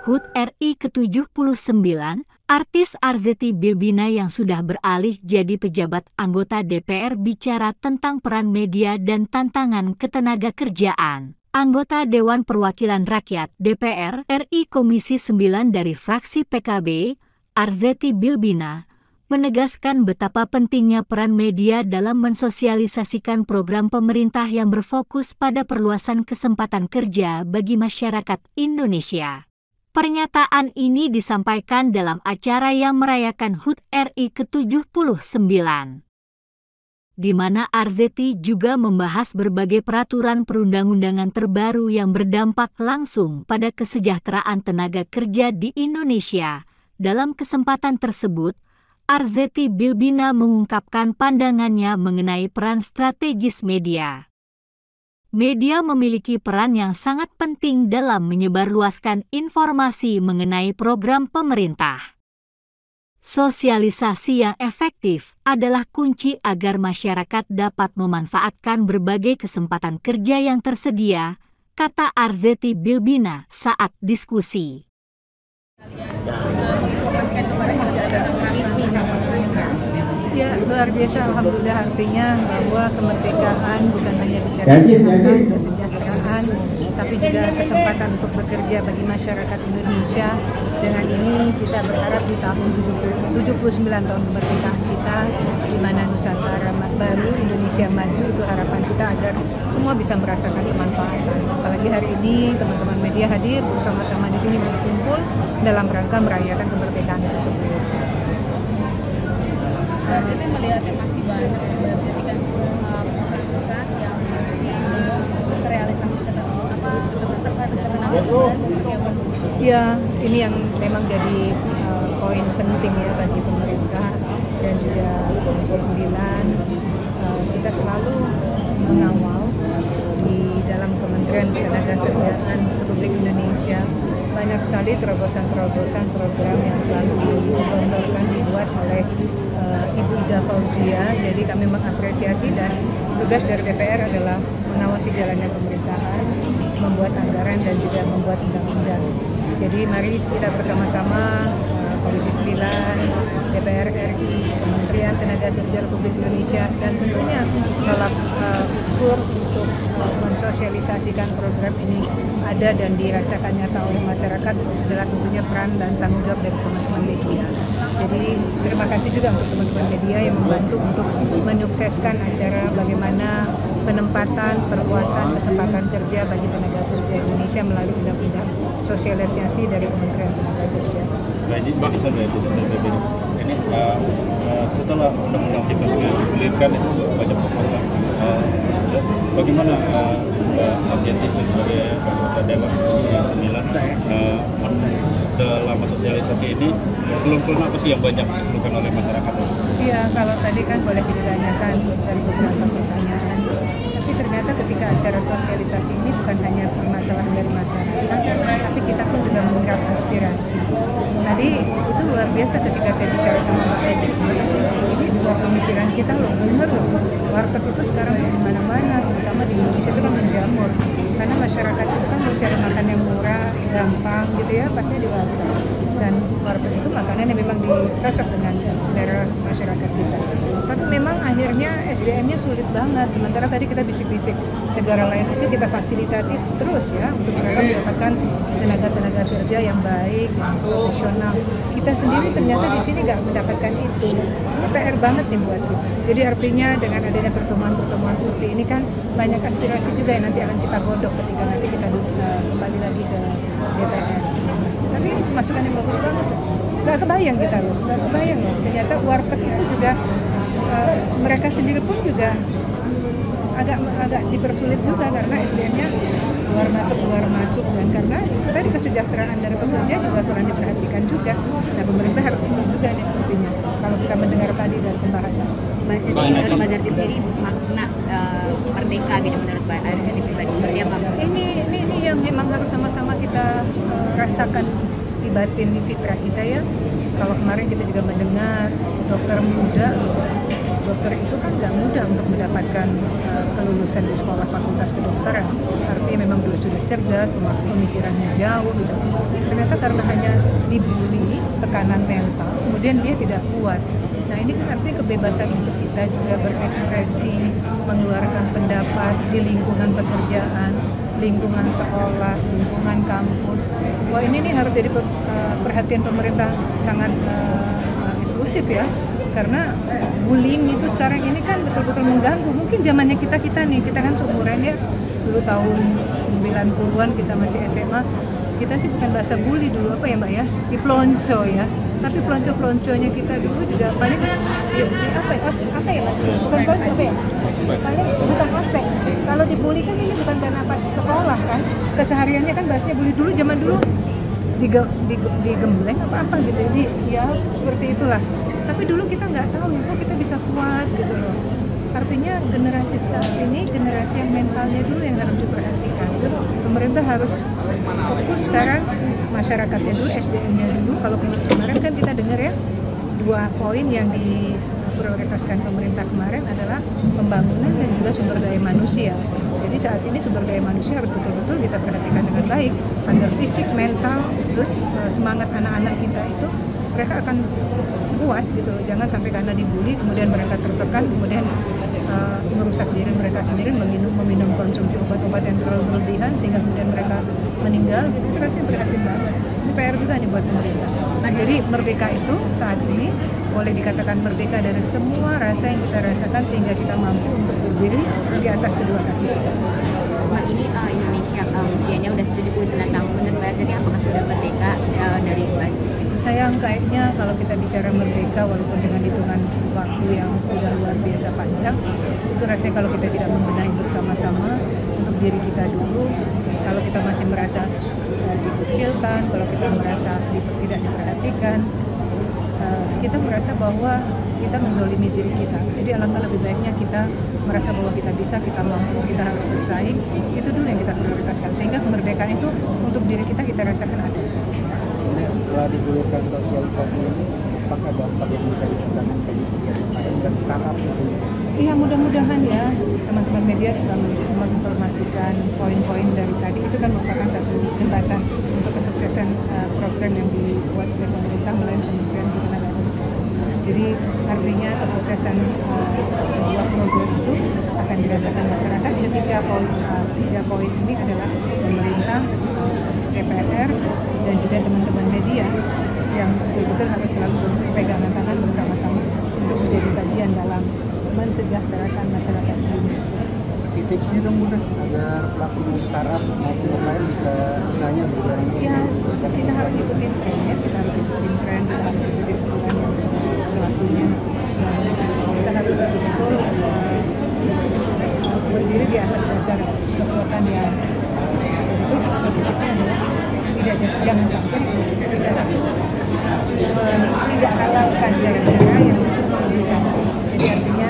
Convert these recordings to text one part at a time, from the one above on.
HUT RI ke-79, artis Arzetti Bilbina yang sudah beralih jadi pejabat anggota DPR bicara tentang peran media dan tantangan ketenagakerjaan. Anggota Dewan Perwakilan Rakyat DPR RI Komisi 9 dari fraksi PKB, Arzetti Bilbina, menegaskan betapa pentingnya peran media dalam mensosialisasikan program pemerintah yang berfokus pada perluasan kesempatan kerja bagi masyarakat Indonesia. Pernyataan ini disampaikan dalam acara yang merayakan HUT RI ke-79, di mana Arzetti juga membahas berbagai peraturan perundang-undangan terbaru yang berdampak langsung pada kesejahteraan tenaga kerja di Indonesia. Dalam kesempatan tersebut, Arzetti Bilbina mengungkapkan pandangannya mengenai peran strategis media. Media memiliki peran yang sangat penting dalam menyebarluaskan informasi mengenai program pemerintah. Sosialisasi yang efektif adalah kunci agar masyarakat dapat memanfaatkan berbagai kesempatan kerja yang tersedia, kata Arzetti Bilbina saat diskusi. Ya, luar biasa, alhamdulillah, artinya bahwa kemerdekaan bukan hanya bicara tentang kesejahteraan, tapi juga kesempatan untuk bekerja bagi masyarakat Indonesia. Dengan ini kita berharap di tahun 79 tahun kemerdekaan kita, di mana Nusantara baru, Indonesia maju, itu harapan kita agar semua bisa merasakan kemanfaatan. Apalagi hari ini teman-teman media hadir bersama-sama di sini berkumpul dalam rangka merayakan kemerdekaan tersebut. Jadi melihatnya masih banyak berarti kan perusahaan-perusahaan yang masih belum terrealisasi ya, ini yang memang jadi poin penting ya bagi pemerintah dan juga Komisi 9. Kita selalu mengawal di dalam Kementerian Ketenagakerjaan Republik Indonesia banyak sekali terobosan-terobosan program yang selalu digelontorkan dibuat oleh Ibu Ida Fauzia. Jadi kami mengapresiasi dan tugas dari DPR adalah mengawasi jalannya pemerintahan, membuat anggaran dan juga membuat undang-undang. Jadi mari kita bersama-sama Komisi 9, DPR RI, Kementerian Tenaga Kerja Republik Indonesia dan tentunya tolak ukur untuk mensosialisasikan program ini ada dan dirasakan nyata oleh masyarakat adalah tentunya peran dan tanggung jawab dari teman-teman media. Jadi terima kasih juga untuk teman-teman media yang membantu untuk menyukseskan acara bagaimana penempatan perluasan kesempatan kerja bagi tenaga kerja Indonesia melalui undang-undang sosialisasi dari Kementerian Tenaga Kerja. Mbak bisa ini setelah undang-undang cipta kerja digulirkan itu banyak proposal. Bagaimana Arzetti sebagai anggota Dewan Komisi 9 selama sosialisasi ini keluhan apa sih yang banyak dikeluhkan oleh masyarakat? Iya, kalau tadi kan boleh ditanyakan dari beberapa pertanyaan. Tapi ternyata ketika acara sosialisasi ini bukan hanya permasalahan dari masyarakat, tapi kita pun juga menggarap aspirasi. Tadi itu luar biasa ketika saya bicara sama Mbak Edi. Ini dua pemikiran kita loh, bener loh. Warteg itu sekarang di mana-mana, terutama di Indonesia itu kan menjamur. Karena masyarakat itu kan mau cari makan yang murah, gampang gitu ya, pasti di warteg. Dan warteg itu makanan yang memang cocok dengan selera masyarakat kita. Tapi memang akhirnya SDM-nya sulit banget. Sementara tadi kita bisik-bisik negara lain itu kita fasilitasi terus ya untuk mereka mendapatkan tenaga-tenaga kerja yang baik, yang profesional. Kita sendiri ternyata di sini nggak mendapatkan itu. Ini PR banget nih buat kita. Jadi artinya dengan adanya pertemuan-pertemuan seperti ini kan banyak aspirasi juga yang nanti akan kita godok ketika nanti kita kembali lagi ke DPR. Tapi ini masukan yang bagus banget. Nggak kebayang kita loh, nggak kebayang loh. Ternyata warteg itu juga mereka sendiri pun juga agak dipersulit juga karena SDM-nya keluar masuk dan karena itu tadi kesejahteraan dari pekerja juga kurang diperhatikan juga. Nah pemerintah harus ikut juga nih sepertinya kalau kita mendengar tadi dari pembahasan. Menurut Mbak Zarti sendiri makna merdeka gitu menurut Mbak Zarti pribadi seperti apa? Ini yang memang harus sama-sama kita rasakan di batin, di fitrah kita ya. Kalau kemarin kita juga mendengar dokter muda, dokter itu kan nggak mudah untuk mendapatkan kelulusan di sekolah fakultas kedokteran. Artinya memang sudah cerdas, pemikirannya jauh gitu. Ternyata karena hanya dibully, tekanan mental, kemudian dia tidak kuat. Nah ini kan artinya kebebasan untuk kita juga berekspresi, mengeluarkan pendapat di lingkungan pekerjaan, lingkungan sekolah, lingkungan kampus. Wah ini nih harus jadi perhatian pemerintah sangat eksklusif ya. Karena bullying itu sekarang ini kan betul-betul mengganggu. Mungkin zamannya kita nih, kita kan seumuran ya, dulu tahun 90-an kita masih SMA, kita sih bukan bahasa bully dulu apa ya Mbak ya, di pelonco ya. Tapi pelonco-pelonconya kita dulu juga banyak apa ya Mas? Bukan pelonco apa ya? Paling bukan ospek. Kalau dibully kan ini bukan karena pas sekolah kan, kesehariannya kan bahasanya bully dulu, zaman dulu digembleng apa gitu. Jadi ya seperti itulah. Tapi dulu kita nggak tahu ya, kok kita bisa kuat gitu loh. Artinya generasi sekarang ini generasi yang mentalnya dulu yang harus diperhatikan. Pemerintah harus fokus sekarang masyarakatnya dulu, SDM-nya dulu. Kalau kemarin kan kita dengar ya 2 poin yang diprioritaskan pemerintah kemarin adalah pembangunan dan juga sumber daya manusia. Jadi saat ini sumber daya manusia harus betul-betul kita perhatikan dengan baik agar fisik, mental, terus semangat anak-anak kita itu mereka akan kuat gitu loh. Jangan sampai karena dibully kemudian mereka tertekan, kemudian merusak diri mereka sendiri, meminum konsumsi obat-obat yang terlalu berlebihan sehingga kemudian mereka meninggal. Gitu. Itu rasanya prihatin banget. Ini PR juga nih buat pemerintah. Jadi merdeka itu saat ini boleh dikatakan merdeka dari semua rasa yang kita rasakan sehingga kita mampu untuk berdiri di atas kedua kaki kita. Mbak, ini Indonesia usianya udah 79 tahun. Menurut Mbak Arzeti apakah sudah merdeka dari Mbak Arzeti? Sayang kayaknya kalau kita bicara merdeka walaupun dengan hitungan waktu yang sudah luar biasa panjang, itu rasanya kalau kita tidak membenahi bersama-sama untuk diri kita dulu, kalau kita masih merasa dikucilkan, kalau kita merasa tidak diperhatikan, kita merasa bahwa kita menzolimi diri kita. Jadi alangkah lebih baiknya kita merasa bahwa kita bisa, kita mampu, kita harus bersaing. Itu dulu yang kita prioritaskan sehingga kemerdekaan itu untuk diri kita rasakan ada. Setelah digulirkan sosialisasi ini, apakah dampak yang bisa dirasakan bagi UMKM dan startup itu? Iya, mudah-mudahan ya teman-teman media sudah menginformasikan poin-poin dari tadi. Itu kan merupakan satu jembatan untuk kesuksesan program yang dibuat oleh pemerintah melalui Kementerian Ketenagakerjaan. Jadi artinya kesuksesan sebuah program itu akan dirasakan masyarakat. Tiga poin ini adalah pemerintah, DPR, dan juga teman-teman media yang betul-betul harus selalu berpegangan tangan bersama-sama untuk menjadi bagian dalam mensejahterakan masyarakat ini. Tipsnya dong Bunda, agar pelaku startup maupun UMKM bisa usahanya berjalan. Ya, kita harus ikutin tren ya, kita harus ikutin tren, kita harus ikutin aturan yang berlakunya. Kita harus betul-betul berdiri di atas dasar kekuatan yang betul positifnya adalah jangan sampai kita tidak halalkan cara-cara yang justru merugikan. Jadi artinya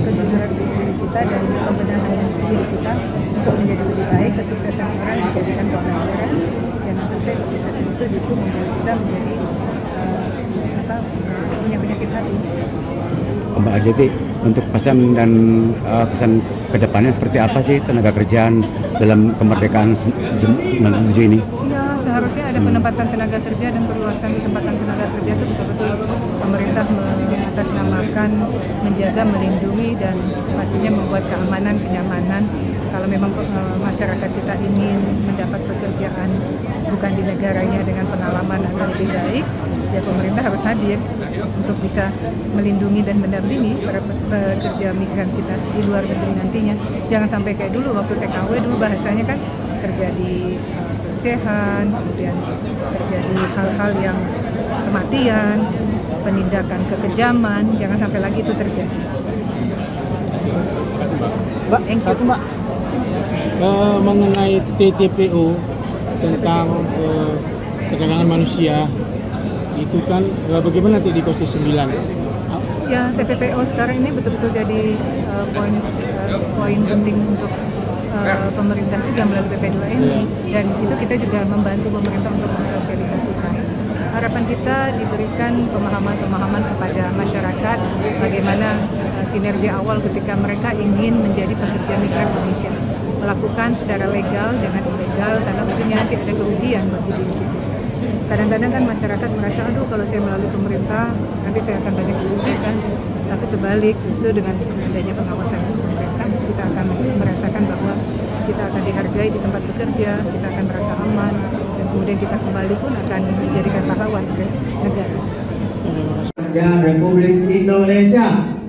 kejujuran diri kita dan pembenahan diri kita untuk menjadi lebih baik, kesuksesan orang dijadikan pelajaran. Jangan sampai kesuksesan itu justru membuat kita menjadi punya penyakit hati. Mbak Arzeti, untuk pesan dan kesan kedepannya seperti apa sih tenaga kerjaan dalam kemerdekaan 97 ini? Ya, seharusnya ada penempatan tenaga kerja dan perluasan kesempatan tenaga kerja itu betul-betul pemerintah mengatasnamakan, menjaga, melindungi dan pastinya membuat keamanan, kenyamanan. Kalau memang masyarakat kita ingin mendapat pekerjaan bukan di negaranya dengan pengalaman akan lebih baik, ya pemerintah harus hadir untuk bisa melindungi dan mendampingi para pekerja migran kita di luar negeri nantinya. Jangan sampai kayak dulu waktu TKW dulu bahasanya kan kerja di pelecehan, kemudian terjadi hal-hal yang kematian, penindakan kekejaman, jangan sampai lagi itu terjadi. Mbak, satu Mbak, mengenai TTPO tentang perdagangan manusia itu kan bagaimana nanti di Komisi 9? Ya, TPPO sekarang ini betul-betul jadi poin penting untuk pemerintah juga melalui PP2 ini, dan itu kita juga membantu pemerintah untuk mensosialisasikan. Harapan kita diberikan pemahaman-pemahaman kepada masyarakat bagaimana kinerja awal ketika mereka ingin menjadi pekerja migran Indonesia. melakukan secara legal, jangan ilegal, karena tentunya nanti ada kerugian bagi diri kita. Kadang-kadang kan masyarakat merasa, aduh kalau saya melalui pemerintah nanti saya akan banyak dirugikan. Tapi kebalik, justru dengan adanya pengawasan pemerintah kita akan merasakan bahwa kita akan dihargai di tempat bekerja, kita akan merasa aman, dan kemudian kita kembali pun akan dijadikan pahlawan ke negara. Republik Indonesia.